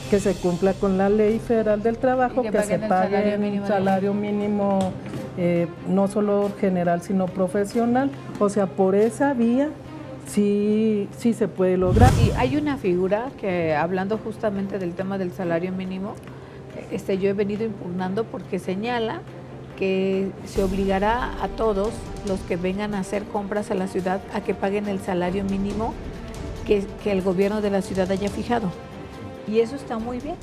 que se cumpla con la Ley Federal del Trabajo, que se pague un salario mínimo, no solo general, sino profesional. O sea, por esa vía sí se puede lograr. Y hay una figura que, hablando justamente del tema del salario mínimo, yo he venido impugnando porque señala que se obligará a todos los que vengan a hacer compras a la ciudad a que paguen el salario mínimo que el gobierno de la ciudad haya fijado. Y eso está muy bien.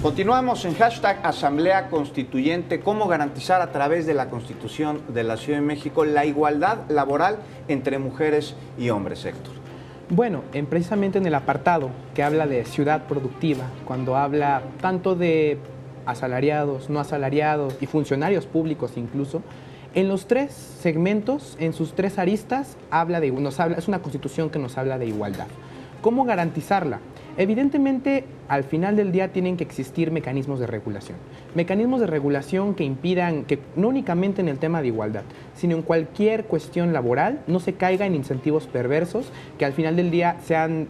Continuamos en hashtag Asamblea Constituyente. ¿Cómo garantizar a través de la Constitución de la Ciudad de México la igualdad laboral entre mujeres y hombres, Héctor? Bueno, precisamente en el apartado que habla de ciudad productiva, cuando habla tanto de asalariados, no asalariados y funcionarios públicos incluso, en los tres segmentos, en sus tres aristas, es una constitución que nos habla de igualdad. ¿Cómo garantizarla? Evidentemente, al final del día tienen que existir mecanismos de regulación. Mecanismos de regulación que impidan que no únicamente en el tema de igualdad, sino en cualquier cuestión laboral no se caiga en incentivos perversos que al final del día sean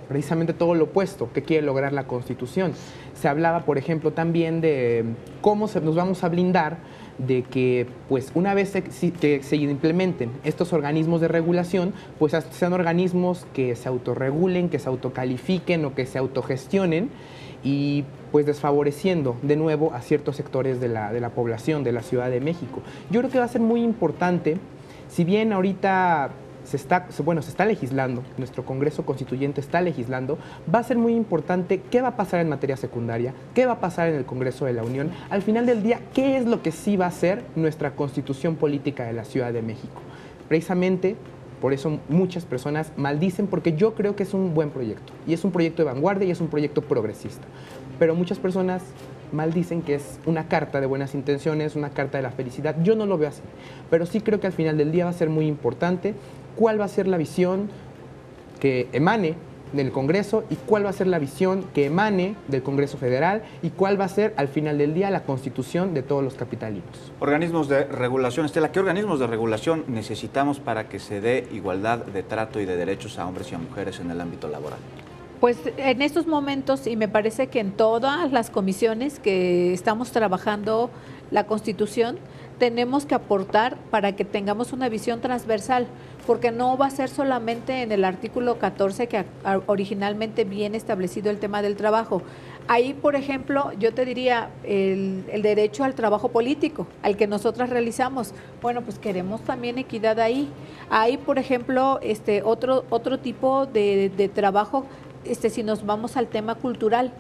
precisamente todo lo opuesto que quiere lograr la Constitución. Se hablaba, por ejemplo, también de cómo nos vamos a blindar de que pues una vez que se implementen estos organismos de regulación, pues sean organismos que se autorregulen, que se autocalifiquen o que se autogestionen y pues desfavoreciendo de nuevo a ciertos sectores de la población de la Ciudad de México. Yo creo que va a ser muy importante, si bien ahorita se está legislando, nuestro Congreso Constituyente está legislando, va a ser muy importante qué va a pasar en materia secundaria, qué va a pasar en el Congreso de la Unión, al final del día, qué es lo que sí va a ser nuestra Constitución Política de la Ciudad de México. Precisamente, por eso muchas personas maldicen, porque yo creo que es un buen proyecto, y es un proyecto de vanguardia y es un proyecto progresista, pero muchas personas maldicen que es una carta de buenas intenciones, una carta de la felicidad. Yo no lo veo así, pero sí creo que al final del día va a ser muy importante cuál va a ser la visión que emane del Congreso y cuál va a ser la visión que emane del Congreso Federal y cuál va a ser al final del día la constitución de todos los capitalinos. Organismos de regulación. Estela, ¿qué organismos de regulación necesitamos para que se dé igualdad de trato y de derechos a hombres y a mujeres en el ámbito laboral? Pues en estos momentos, y me parece que en todas las comisiones que estamos trabajando la Constitución, tenemos que aportar para que tengamos una visión transversal, porque no va a ser solamente en el artículo 14 que originalmente viene establecido el tema del trabajo. Ahí, por ejemplo, yo te diría el derecho al trabajo político, al que nosotras realizamos. Bueno, pues queremos también equidad ahí. Hay, por ejemplo, otro tipo de trabajo, si nos vamos al tema cultural.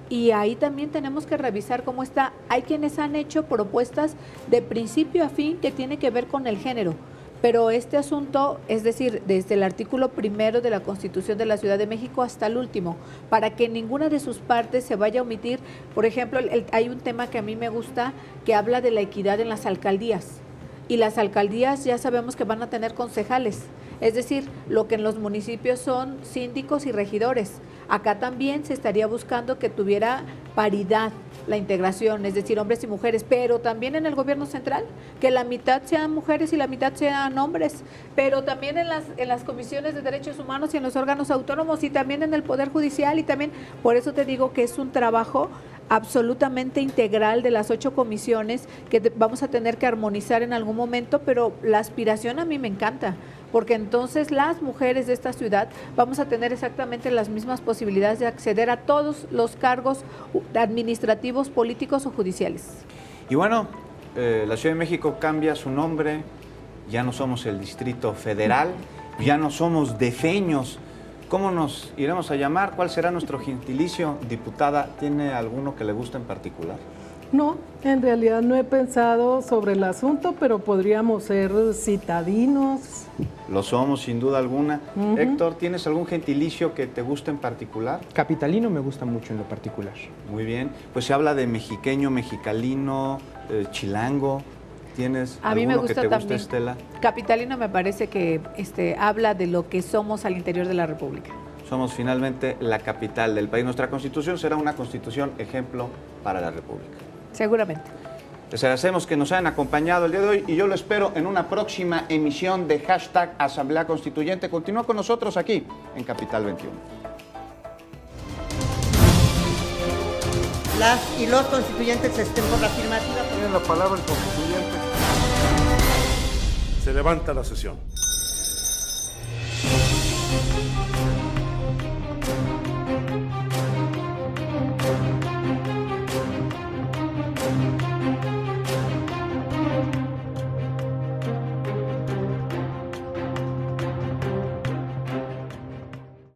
Y ahí también tenemos que revisar cómo está. Hay quienes han hecho propuestas de principio a fin que tiene que ver con el género, pero este asunto, es decir, desde el artículo 1 de la Constitución de la Ciudad de México hasta el último, para que ninguna de sus partes se vaya a omitir. Por ejemplo, hay un tema que a mí me gusta que habla de la equidad en las alcaldías. Y las alcaldías ya sabemos que van a tener concejales, es decir, lo que en los municipios son síndicos y regidores. Acá también se estaría buscando que tuviera paridad la integración, es decir, hombres y mujeres, pero también en el gobierno central, que la mitad sean mujeres y la mitad sean hombres, pero también en las comisiones de derechos humanos y en los órganos autónomos y también en el Poder Judicial y también, por eso te digo que es un trabajo absolutamente integral de las 8 comisiones que vamos a tener que armonizar en algún momento, pero la aspiración a mí me encanta, porque entonces las mujeres de esta ciudad vamos a tener exactamente las mismas posibilidades de acceder a todos los cargos administrativos, políticos o judiciales. Y bueno, la Ciudad de México cambia su nombre, ya no somos el Distrito Federal, ya no somos defeños. ¿Cómo nos iremos a llamar? ¿Cuál será nuestro gentilicio? Diputada, ¿tiene alguno que le guste en particular? No, en realidad no he pensado sobre el asunto, pero podríamos ser citadinos. Lo somos, sin duda alguna. Héctor, ¿tienes algún gentilicio que te guste en particular? Capitalino me gusta mucho en lo particular. Muy bien. Pues se habla de mexiqueño, mexicalino, chilango. ¿Tienes alguno que te guste, Estela? Capitalino me parece que habla de lo que somos al interior de la República. Somos finalmente la capital del país. Nuestra Constitución será una Constitución ejemplo para la República. Seguramente. Les agradecemos que nos hayan acompañado el día de hoy y yo lo espero en una próxima emisión de Hashtag Asamblea Constituyente. Continúa con nosotros aquí en Capital 21. Las y los constituyentes estén por la afirmativa. Tiene la palabra el constituyente. Se levanta la sesión.